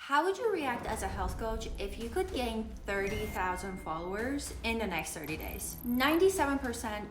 How would you react as a health coach if you could gain 30,000 followers in the next 30 days? 97%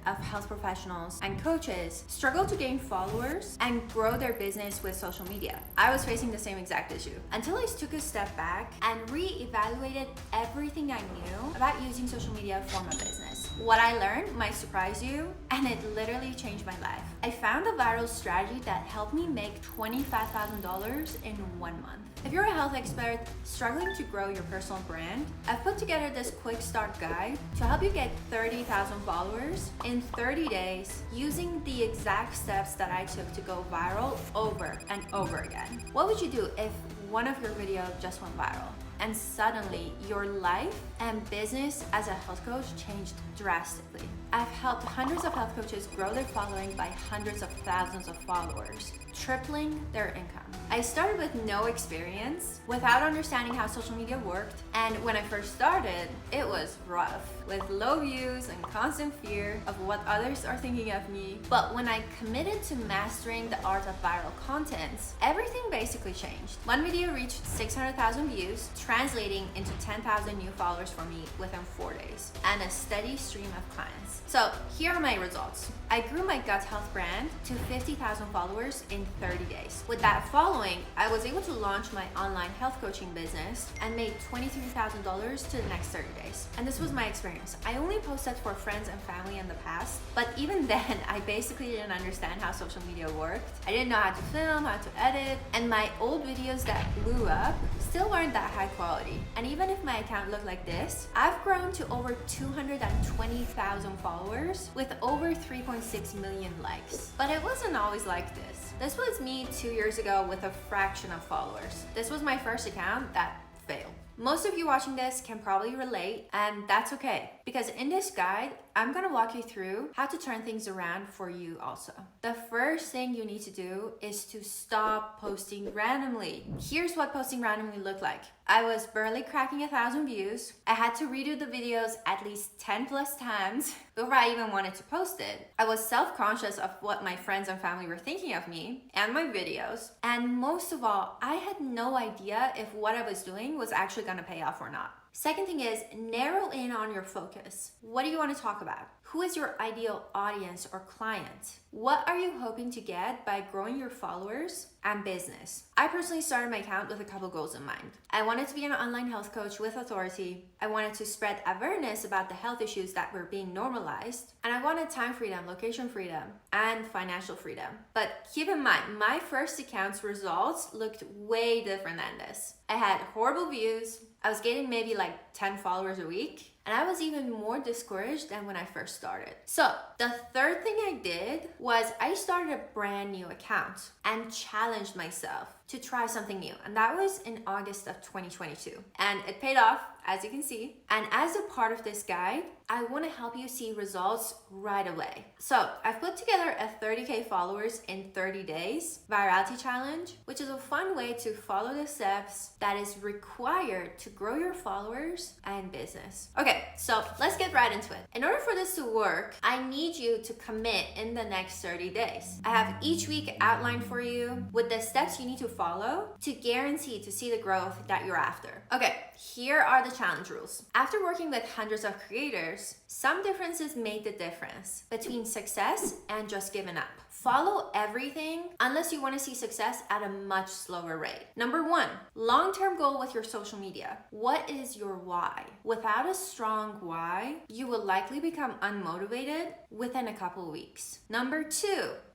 of health professionals and coaches struggle to gain followers and grow their business with social media. I was facing the same exact issue until I took a step back and re-evaluated everything I knew about using social media for my business. What I learned might surprise you, and it literally changed my life. I found a viral strategy that helped me make $25,000 in 1 month. If you're a health expert struggling to grow your personal brand, I've put together this quick start guide to help you get 30,000 followers in 30 days using the exact steps that I took to go viral over and over again. What would you do if one of your videos just went viral and suddenly your life and business as a health coach changed drastically? I've helped hundreds of health coaches grow their following by hundreds of thousands of followers, tripling their income. I started with no experience, without understanding how social media worked, and when I first started, it was rough, with low views and constant fear of what others are thinking of me. But when I committed to mastering the art of viral content, everything basically changed. One video reached 600,000 views, translating into 10,000 new followers for me within 4 days, and a steady stream of clients. So here are my results. I grew my gut health brand to 50,000 followers in 30 days. With that following, I was able to launch my online health coaching business and made $23,000 to the next 30 days. And this was my experience. I only posted for friends and family in the past, but even then, I basically didn't understand how social media worked. I didn't know how to film, how to edit, and my old videos that blew up still weren't that high quality. And even if my account looked like this, I've grown to over 220,000 followers with over 3.6 million likes. But it wasn't always like this. This was me 2 years ago with a fraction of followers. This was my first account that failed. Most of you watching this can probably relate, and that's okay, because in this guide, I'm gonna walk you through how to turn things around for you also. The first thing you need to do is to stop posting randomly. Here's what posting randomly looked like. I was barely cracking 1,000 views. I had to redo the videos at least 10 plus times before I even wanted to post it. I was self-conscious of what my friends and family were thinking of me and my videos. And most of all, I had no idea if what I was doing was actually gonna pay off or not. Second thing is narrow in on your focus. What do you want to talk about? Who is your ideal audience or client? What are you hoping to get by growing your followers and business? I personally started my account with a couple goals in mind. I wanted to be an online health coach with authority. I wanted to spread awareness about the health issues that were being normalized. And I wanted time freedom, location freedom, and financial freedom. But keep in mind, my first account's results looked way different than this. I had horrible views. I was getting maybe like 10 followers a week. And I was even more discouraged than when I first started. So the third thing I did was I started a brand new account and challenged myself to try something new. And that was in August of 2022. And it paid off, as you can see. And as a part of this guide, I want to help you see results right away. So I've put together a 30K followers in 30 days virality challenge, which is a fun way to follow the steps that is required to grow your followers and business. Okay, so let's get right into it. In order for this to work, I need you to commit in the next 30 days. I have each week outlined for you with the steps you need to follow to guarantee to see the growth that you're after. Okay, here are the challenge rules. After working with hundreds of creators, some differences made the difference between success and just giving up. Follow everything unless you want to see success at a much slower rate. Number 1, long-term goal with your social media. What is your why? Without a strong why, you will likely become unmotivated within a couple weeks. Number 2,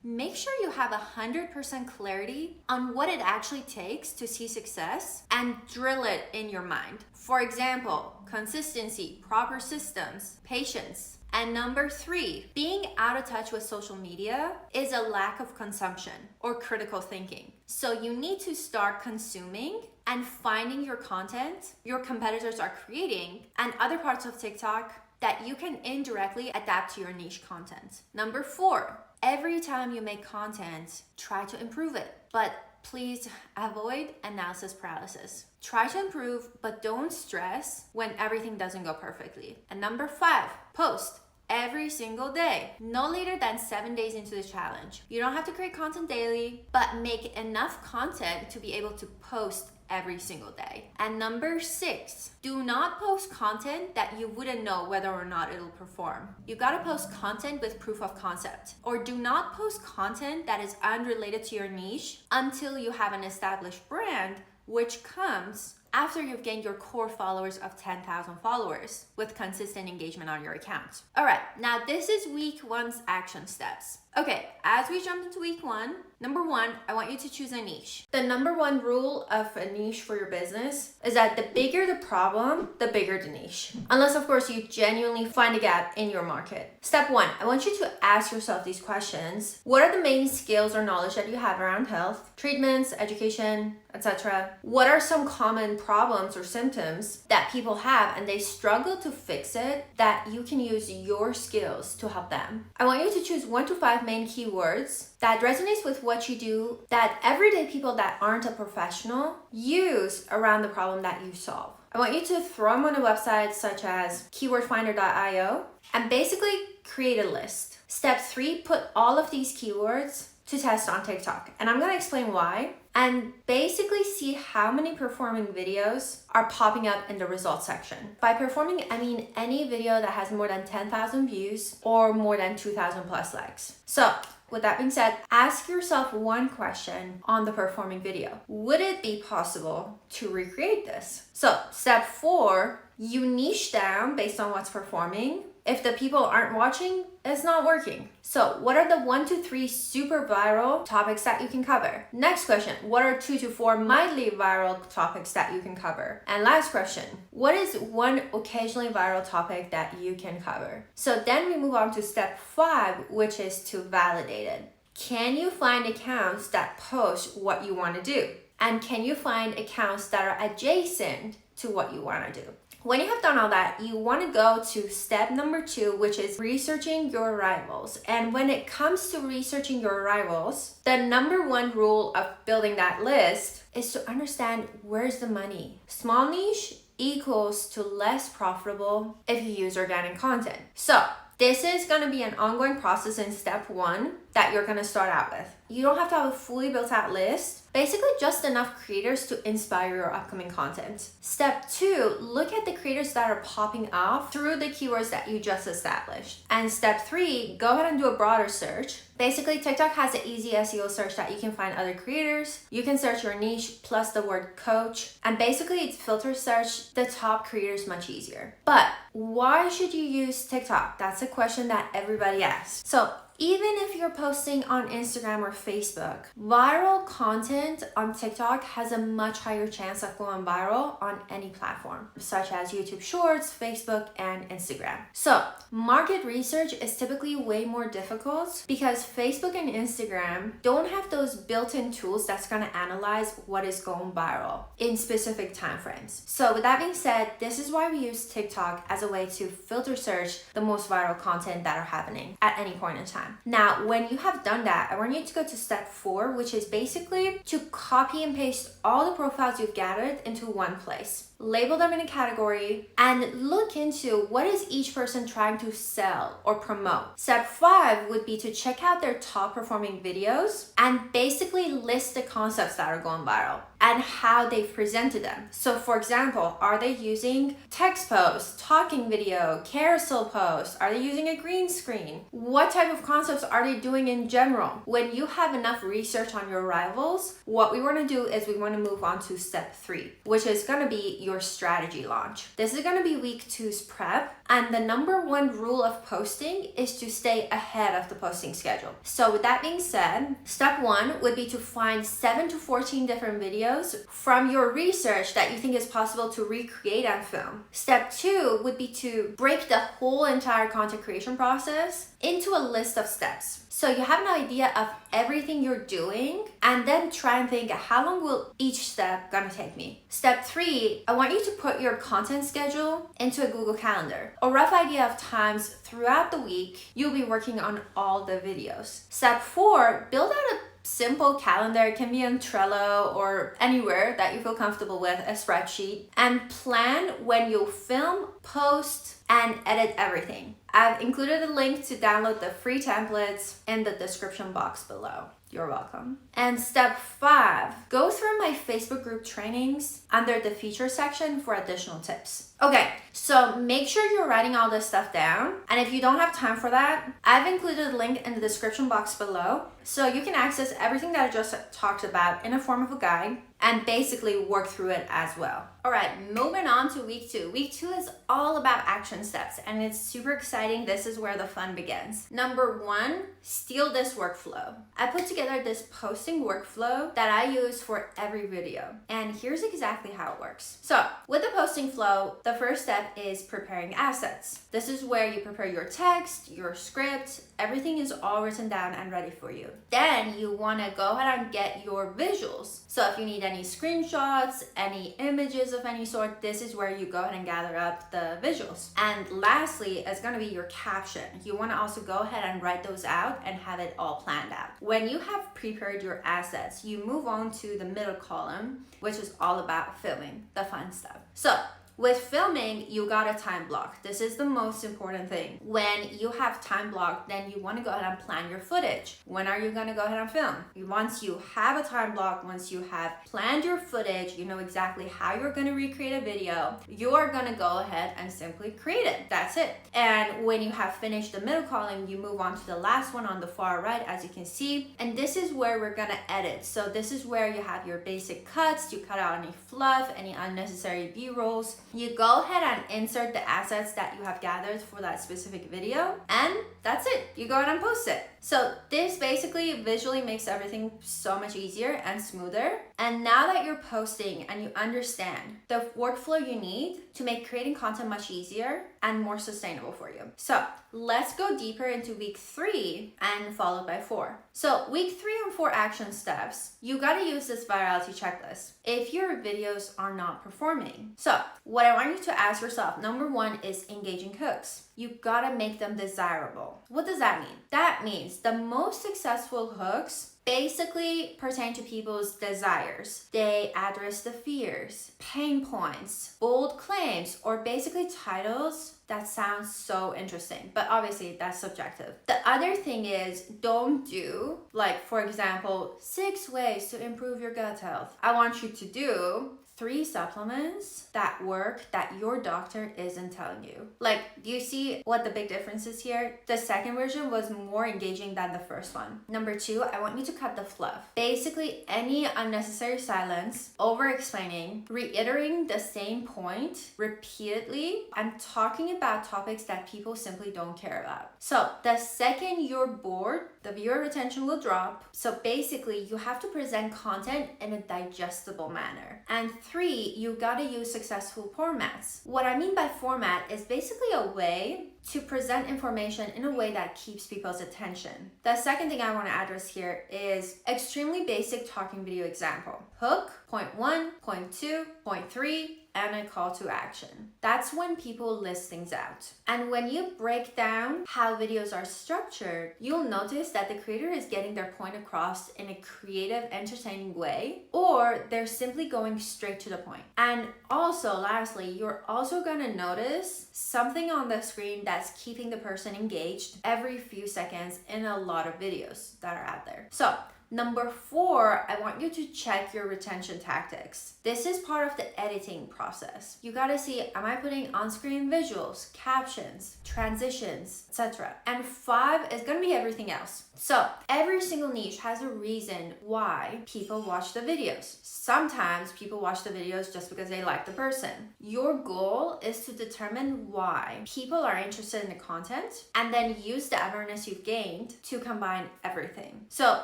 make sure you have 100% clarity on what it actually takes to see success and drill it in your mind. For example, consistency, proper systems, patience. And number 3, being out of touch with social media is a lack of consumption or critical thinking. So you need to start consuming and finding your content your competitors are creating and other parts of TikTok that you can indirectly adapt to your niche content. Number 4, every time you make content, try to improve it. But please avoid analysis paralysis. Try to improve, but don't stress when everything doesn't go perfectly. And number 5, post every single day, no later than 7 days into the challenge. You don't have to create content daily, but make enough content to be able to post every single day. And number 6, do not post content that you wouldn't know whether or not it'll perform. You gotta post content with proof of concept. Or do not post content that is unrelated to your niche until you have an established brand, which comes after you've gained your core followers of 10,000 followers with consistent engagement on your account. All right, now this is week 1's action steps. Okay, as we jump into week 1, number 1, I want you to choose a niche. The number 1 rule of a niche for your business is that the bigger the problem, the bigger the niche. Unless, of course, you genuinely find a gap in your market. Step 1, I want you to ask yourself these questions. What are the main skills or knowledge that you have around health, treatments, education, etc.? What are some common problems or symptoms that people have and they struggle to fix it that you can use your skills to help them? I want you to choose 1 to 5 main keywords that resonates with what you do that everyday people that aren't a professional use around the problem that you solve. I want you to throw them on a website such as keywordfinder.io and basically create a list. Step 3, put all of these keywords to test on TikTok. And I'm gonna explain why. And basically see how many performing videos are popping up in the results section. By performing, I mean any video that has more than 10,000 views or more than 2,000 plus likes. So with that being said, ask yourself 1 question on the performing video. Would it be possible to recreate this? So step 4, you niche down based on what's performing. If the people aren't watching, it's not working. So what are the 1 to 3 super viral topics that you can cover? Next question, what are 2 to 4 mildly viral topics that you can cover? And last question, what is 1 occasionally viral topic that you can cover? So then we move on to step 5, which is to validate it. Can you find accounts that post what you want to do? And can you find accounts that are adjacent to what you want to do? When you have done all that, you want to go to step number 2, which is researching your rivals. And when it comes to researching your rivals, the number 1 rule of building that list is to understand where's the money. Small niche equals to less profitable if you use organic content. So this is going to be an ongoing process in step 1 that you're going to start out with. You don't have to have a fully built out list, basically just enough creators to inspire your upcoming content. Step 2, look at the creators that are popping up through the keywords that you just established. And step 3, go ahead and do a broader search. Basically, TikTok has an easy SEO search that you can find other creators. You can search your niche plus the word coach, and basically it's filter search the top creators much easier. But why should you use TikTok? That's a question that everybody asks. So even if you're posting on Instagram or Facebook, viral content on TikTok has a much higher chance of going viral on any platform, such as YouTube Shorts, Facebook, and Instagram. So market research is typically way more difficult because Facebook and Instagram don't have those built-in tools that's gonna analyze what is going viral in specific timeframes. So with that being said, this is why we use TikTok as a way to filter search the most viral content that are happening at any point in time. Now, when you have done that, I want you to go to step 4, which is basically to copy and paste all the profiles you've gathered into one place. Label them in a category and look into what is each person trying to sell or promote. Step 5 would be to check out their top performing videos and basically list the concepts that are going viral and how they've presented them. So for example, are they using text posts, talking video, carousel posts? Are they using a green screen? What type of concepts are they doing in general? When you have enough research on your rivals, what we want to do is we want to move on to step 3, which is going to be your strategy launch. This is going to be week 2's prep, and the number 1 rule of posting is to stay ahead of the posting schedule. So with that being said, step 1 would be to find 7 to 14 different videos from your research that you think is possible to recreate and film. Step 2 would be to break the whole entire content creation process into a list of steps. So you have an idea of everything you're doing and then try and think, how long will each step gonna take me? Step 3, I want you to put your content schedule into a Google Calendar. A rough idea of times throughout the week you'll be working on all the videos. Step 4, build out a simple calendar. It can be on Trello or anywhere that you feel comfortable with, a spreadsheet, and plan when you'll film, post, and edit everything. I've included a link to download the free templates in the description box below. You're welcome. And step 5, go through my Facebook group trainings under the feature section for additional tips. Okay, so make sure you're writing all this stuff down. And if you don't have time for that, I've included a link in the description box below so you can access everything that I just talked about in a form of a guide and basically work through it as well. All right, moving on to week 2. Week 2 is all about action steps and it's super exciting. This is where the fun begins. Number 1, steal this workflow. I put together this posting workflow that I use for every video. And here's exactly how it works. So with the posting flow, the first step is preparing assets. This is where you prepare your text, your script, everything is all written down and ready for you. Then you wanna go ahead and get your visuals. So if you need any screenshots, any images of any sort, this is where you go ahead and gather up the visuals. And lastly, it's gonna be your caption. You wanna also go ahead and write those out and have it all planned out. When you have prepared your assets, you move on to the middle column, which is all about filming, the fun stuff. So with filming, you got a time block. This is the most important thing. When you have time block, then you want to go ahead and plan your footage. When are you going to go ahead and film? Once you have a time block, once you have planned your footage, you know exactly how you're going to recreate a video, you are going to go ahead and simply create it. That's it. And when you have finished the middle column, you move on to the last one on the far right, as you can see. And this is where we're going to edit. So this is where you have your basic cuts. You cut out any fluff, any unnecessary B-rolls. You go ahead and insert the assets that you have gathered for that specific video, and that's it. You go ahead and post it. So this basically visually makes everything so much easier and smoother. And now that you're posting and you understand the workflow you need to make creating content much easier and more sustainable for you. So let's go deeper into week 3 and followed by 4. So week 3 and 4 action steps, you gotta use this virality checklist if your videos are not performing. So what I want you to ask yourself, number 1 is engaging hooks. You gotta make them desirable. What does that mean? That means the most successful hooks basically pertain to people's desires. They address the fears, pain points, bold claims, or basically titles that sound so interesting, but obviously that's subjective. The other thing is, don't do, like for example, 6 ways to improve your gut health. I want you to do 3 supplements that work that your doctor isn't telling you. Like, do you see what the big difference is here? The second version was more engaging than the first one. Number 2, I want you to cut the fluff. Basically, any unnecessary silence, over-explaining, reiterating the same point repeatedly, and talking about topics that people simply don't care about. So the second you're bored, the viewer retention will drop. So basically, you have to present content in a digestible manner. And 3, you gotta use successful formats. What I mean by format is basically a way to present information in a way that keeps people's attention. The second thing I want to address here is extremely basic talking video example. Hook, point 1, point 2, point 3, and a call to action. That's when people list things out. And when you break down how videos are structured, you'll notice that the creator is getting their point across in a creative, entertaining way, or they're simply going straight to the point. And also, lastly, you're also gonna notice something on the screen that's keeping the person engaged every few seconds in a lot of videos that are out there. So, number 4, I want you to check your retention tactics. This is part of the editing process. You gotta see, am I putting on-screen visuals, captions, transitions, etc. And 5 is gonna be everything else. So every single niche has a reason why people watch the videos. Sometimes people watch the videos just because they like the person. Your goal is to determine why people are interested in the content and then use the awareness you've gained to combine everything. So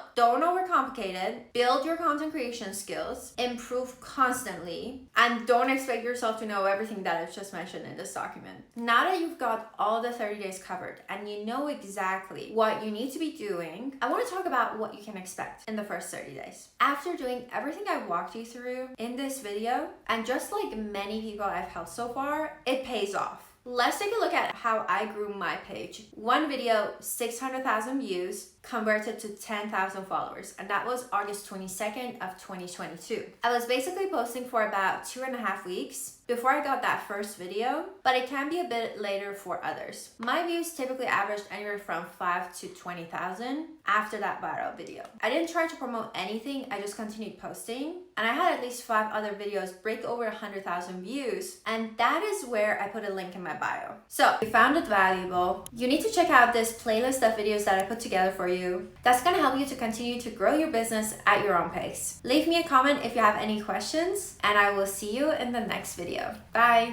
don't overcomplicate it, build your content creation skills, improve constantly, and don't expect yourself to know everything that I've just mentioned in this document. Now that you've got all the 30 days covered and you know exactly what you need to be doing, I want to talk about what you can expect in the first 30 days. After doing everything I walked you through in this video, and just like many people I've helped so far, it pays off. Let's take a look at how I grew my page. One video, 600,000 views, converted to 10,000 followers, and that was August 22nd of 2022. I was basically posting for about 2.5 weeks before I got that first video, but it can be a bit later for others. My views typically averaged anywhere from 5 to 20,000 after that viral video. I didn't try to promote anything, I just continued posting, and I had at least 5 other videos break over 100,000 views, and that is where I put a link in my bio. So if you found it valuable, you need to check out this playlist of videos that I put together for you. That's gonna help you to continue to grow your business at your own pace. Leave me a comment if you have any questions, and I will see you in the next video. Bye!